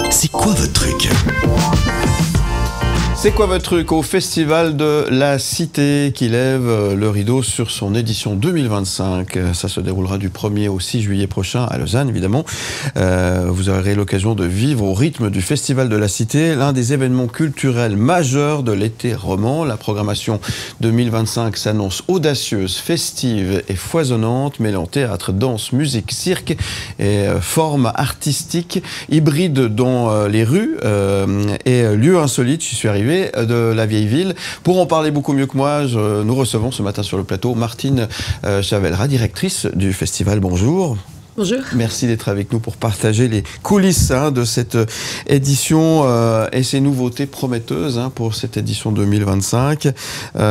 C'est quoi votre truc ? C'est quoi votre truc au Festival de la Cité qui lève le rideau sur son édition 2025. Ça se déroulera du 1er au 6 juillet prochain à Lausanne, évidemment. Vous aurez l'occasion de vivre au rythme du Festival de la Cité, l'un des événements culturels majeurs de l'été roman. La programmation 2025 s'annonce audacieuse, festive et foisonnante, mêlant théâtre, danse, musique, cirque et formes artistiques hybrides dans les rues et lieux insolites. J'y suis arrivé de la vieille ville. Pour en parler beaucoup mieux que moi, nous recevons ce matin sur le plateau Martine Chavelra, directrice du festival. Bonjour. Bonjour. Merci d'être avec nous pour partager les coulisses de cette édition et ces nouveautés prometteuses pour cette édition 2025. Il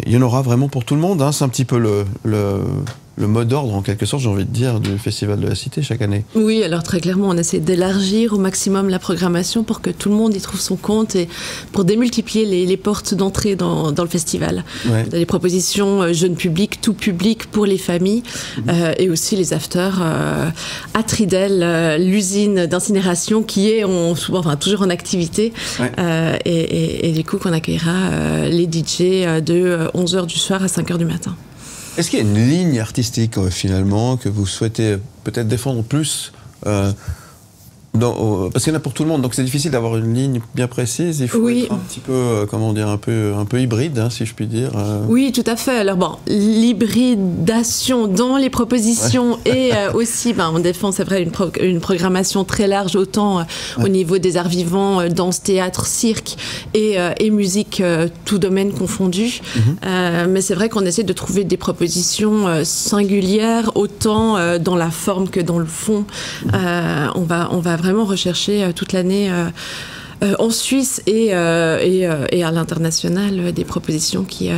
y en aura vraiment pour tout le monde. C'est un petit peu le mot d'ordre, en quelque sorte, j'ai envie de dire, du Festival de la Cité chaque année. Oui, alors très clairement, on essaie d'élargir au maximum la programmation pour que tout le monde y trouve son compte et pour démultiplier les portes d'entrée dans le festival. Ouais. Des propositions jeunes publics, tout public pour les familles et aussi les afters à Tridel, l'usine d'incinération qui est toujours en activité et du coup qu'on accueillera les DJ de 11h du soir à 5h du matin. Est-ce qu'il y a une ligne artistique, finalement, que vous souhaitez peut-être défendre plus parce qu'il y en a pour tout le monde, donc c'est difficile d'avoir une ligne bien précise. Il faut être un petit peu, un peu hybride, si je puis dire. Oui, tout à fait. Alors l'hybridation dans les propositions et aussi, on défend, c'est vrai, une programmation très large, autant au niveau des arts vivants, danse, théâtre, cirque et musique, tout domaine confondu. Mais c'est vrai qu'on essaie de trouver des propositions singulières, autant dans la forme que dans le fond. On va vraiment rechercher toute l'année en Suisse et à l'international des propositions qui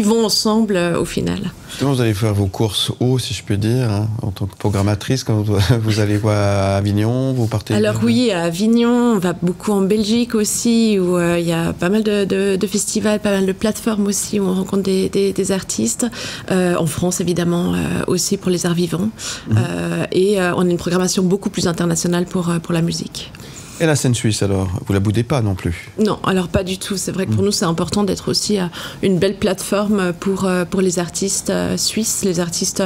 vont ensemble au final. Justement, vous allez faire vos courses haut, si je peux dire, en tant que programmatrice. Quand vous allez à Avignon, vous partez... Alors oui, à Avignon, on va beaucoup en Belgique aussi, où il y a pas mal de festivals, pas mal de plateformes aussi, où on rencontre des artistes. En France, évidemment, aussi pour les arts vivants. Et on a une programmation beaucoup plus internationale pour la musique. Et la scène suisse, alors, vous la boudez pas non plus? Non, alors pas du tout. C'est vrai que pour nous, c'est important d'être aussi une belle plateforme pour les artistes suisses, les artistes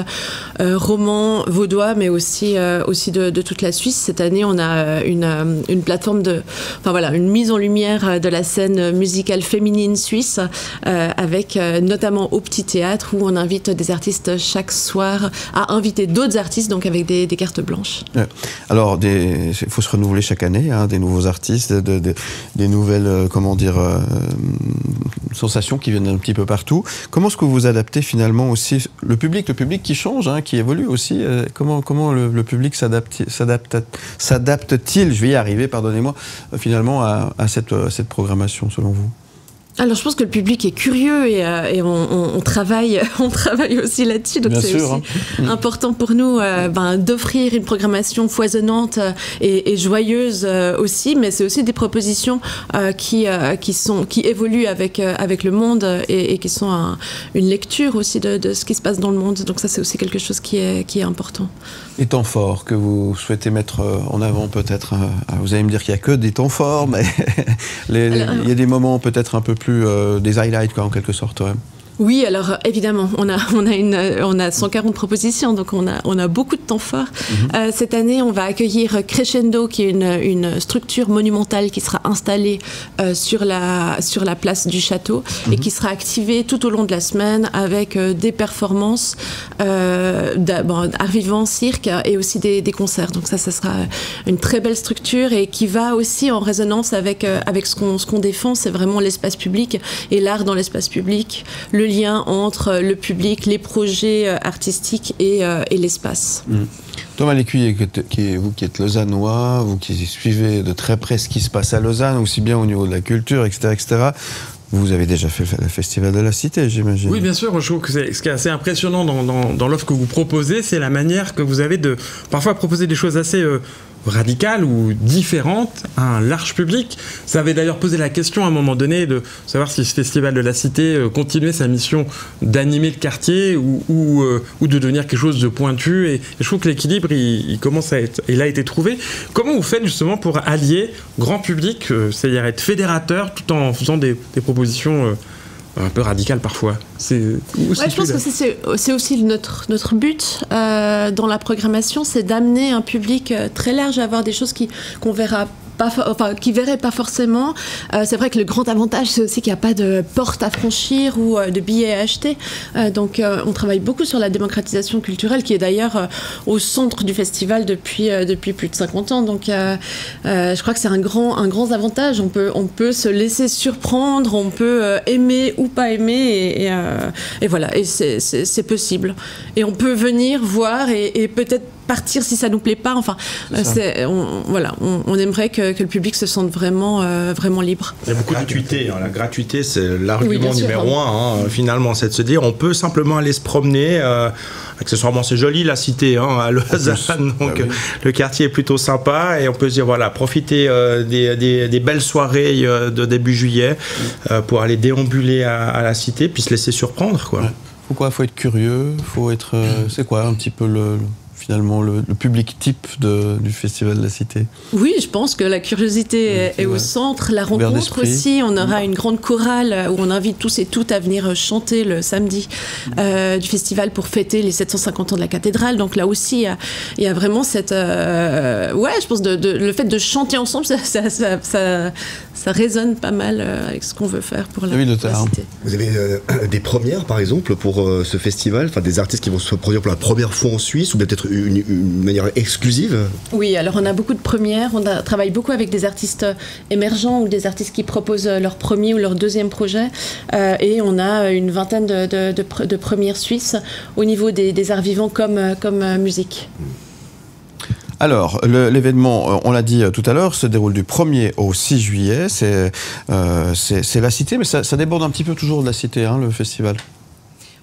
romans, vaudois, mais aussi de toute la Suisse. Cette année, on a une plateforme une mise en lumière de la scène musicale féminine suisse, avec notamment au Petit Théâtre, où on invite des artistes chaque soir à inviter d'autres artistes, donc avec des cartes blanches. Alors, il faut se renouveler chaque année, des nouveaux artistes, des nouvelles, sensations qui viennent un petit peu partout. Comment est-ce que vous adaptez finalement aussi le public qui change, qui évolue aussi? Comment le public s'adapte-t-il, je vais y arriver, pardonnez-moi, finalement à cette programmation selon vous? Alors, je pense que le public est curieux et on travaille aussi là-dessus. Donc, c'est aussi important pour nous d'offrir une programmation foisonnante et joyeuse aussi. Mais c'est aussi des propositions qui évoluent avec le monde et qui sont une lecture aussi de ce qui se passe dans le monde. Donc, ça, c'est aussi quelque chose qui est important. Les temps forts que vous souhaitez mettre en avant, peut-être. Vous allez me dire qu'il n'y a que des temps forts, mais il y a des moments peut-être un peu plus des highlights, en quelque sorte. Oui, alors évidemment, on a 140 propositions, donc on a beaucoup de temps forts. Cette année, on va accueillir Crescendo, qui est une structure monumentale qui sera installée sur la place du château et qui sera activée tout au long de la semaine avec des performances, art vivant, cirque et aussi des concerts. Donc ça sera une très belle structure et qui va aussi en résonance avec ce qu'on défend, c'est vraiment l'espace public et l'art dans l'espace public, le lien entre le public, les projets artistiques et l'espace. Thomas Lécuyer, vous qui êtes lausannois, vous qui suivez de très près ce qui se passe à Lausanne, aussi bien au niveau de la culture, etc., vous avez déjà fait le Festival de la Cité, j'imagine. Oui, bien sûr. Je trouve que ce qui est assez impressionnant dans l'offre que vous proposez, c'est la manière que vous avez de parfois proposer des choses assez radicale ou différente à un large public. Ça avait d'ailleurs posé la question à un moment donné de savoir si ce Festival de la Cité continuait sa mission d'animer le quartier ou de devenir quelque chose de pointu. Et je trouve que l'équilibre, il a été trouvé. Comment vous faites justement pour allier grand public, c'est-à-dire être fédérateur tout en faisant des propositions un peu radicales parfois? Je pense que c'est aussi notre but dans la programmation, c'est d'amener un public très large à avoir des choses qu'on verra qui verraient pas forcément. C'est vrai que le grand avantage, c'est aussi qu'il n'y a pas de porte à franchir ou de billets à acheter. Donc, on travaille beaucoup sur la démocratisation culturelle, qui est d'ailleurs au centre du festival depuis plus de 50 ans. Donc, je crois que c'est un grand avantage. On peut se laisser surprendre, on peut aimer ou pas aimer, et voilà. Et c'est possible. Et on peut venir voir et peut-être partir si ça nous plaît pas. Enfin, on aimerait que le public se sente vraiment libre. Il y a beaucoup de gratuité. La gratuité, c'est l'argument numéro un. Finalement, c'est de se dire, on peut simplement aller se promener. Accessoirement, c'est joli la cité à Lausanne. Donc, le quartier est plutôt sympa et on peut se dire, voilà, profiter des belles soirées de début juillet pour aller déambuler à la cité puis se laisser surprendre, quoi. Ouais. Faut être curieux. Faut être. C'est quoi un petit peu finalement le public type du Festival de la Cité? Oui, je pense que la curiosité est au centre, la rencontre aussi. On aura une grande chorale où on invite tous et toutes à venir chanter le samedi du festival pour fêter les 750 ans de la cathédrale. Donc là aussi, il y a vraiment cette... je pense le fait de chanter ensemble, ça résonne pas mal avec ce qu'on veut faire pour la Cité. Vous avez des premières, par exemple, pour ce festival, des artistes qui vont se produire pour la première fois en Suisse, ou bien peut-être une manière exclusive? Oui, alors on a beaucoup de premières. On travaille beaucoup avec des artistes émergents ou des artistes qui proposent leur premier ou leur deuxième projet. Et on a une vingtaine de premières suisses au niveau des arts vivants comme musique. Alors, l'événement, on l'a dit tout à l'heure, se déroule du 1er au 6 juillet. C'est la Cité, mais ça déborde un petit peu toujours de la Cité, le festival.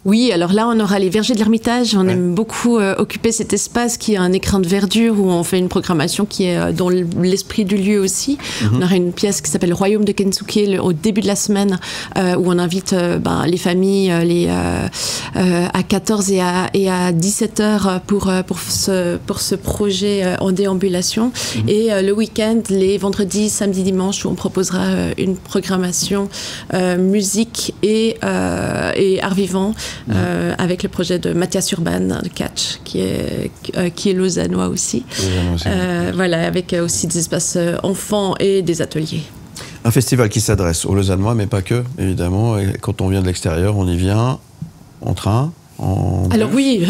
Oui, alors là, on aura les vergers de l'Ermitage. On aime beaucoup occuper cet espace qui est un écrin de verdure où on fait une programmation qui est dans l'esprit du lieu aussi. On aura une pièce qui s'appelle Royaume de Kensuke au début de la semaine où on invite les familles à 14 et à 17 heures pour ce projet en déambulation. Et le week-end, les vendredis, samedis, dimanches, où on proposera une programmation musique et art vivant. Avec le projet de Mathias Urban, de Catch, qui est lausannois aussi. Voilà, avec aussi des espaces enfants et des ateliers. Un festival qui s'adresse aux Lausannois, mais pas que, évidemment. Et quand on vient de l'extérieur, on y vient en train, alors oui,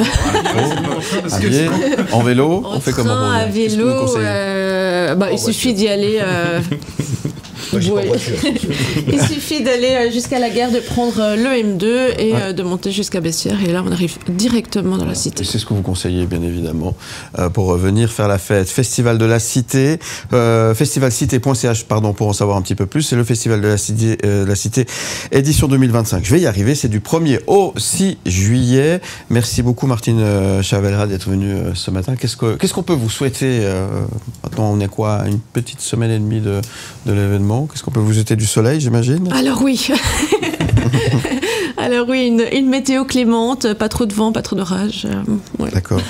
à pied, en vélo, on fait comment? À vélo, il suffit d'y aller... Il suffit d'aller jusqu'à la gare, de prendre le M2 et de monter jusqu'à Bessières. Et là, on arrive directement dans la Cité. C'est ce que vous conseillez, bien évidemment, pour venir faire la fête. Festival de la Cité, festivalcité.ch, pour en savoir un petit peu plus. C'est le Festival de la Cité, édition 2025. Je vais y arriver, c'est du 1er au 6 juillet. Merci beaucoup, Martine Chavelra, d'être venue ce matin. Qu'est-ce qu'on peut vous souhaiter maintenant, on est quoi, une petite semaine et demie de l'événement? Qu'est-ce qu'on peut vous souhaiter? Du soleil, j'imagine? Alors oui. Une météo clémente, pas trop de vent, pas trop d'orage. D'accord.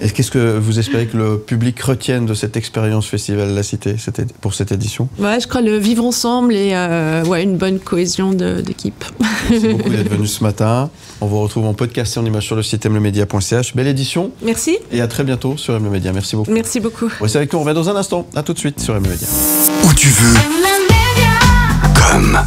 Et qu'est-ce que vous espérez que le public retienne de cette expérience Festival de la Cité pour cette édition? Je crois le vivre ensemble et une bonne cohésion d'équipe. Merci beaucoup d'être venu ce matin. On vous retrouve en podcast et en image sur le site mlemedia.ch. Belle édition. Merci. Et à très bientôt sur Mlemedia. Merci beaucoup. Merci beaucoup. Restez avec nous, on revient dans un instant. À tout de suite sur Mlemedia. Où tu veux. Comme.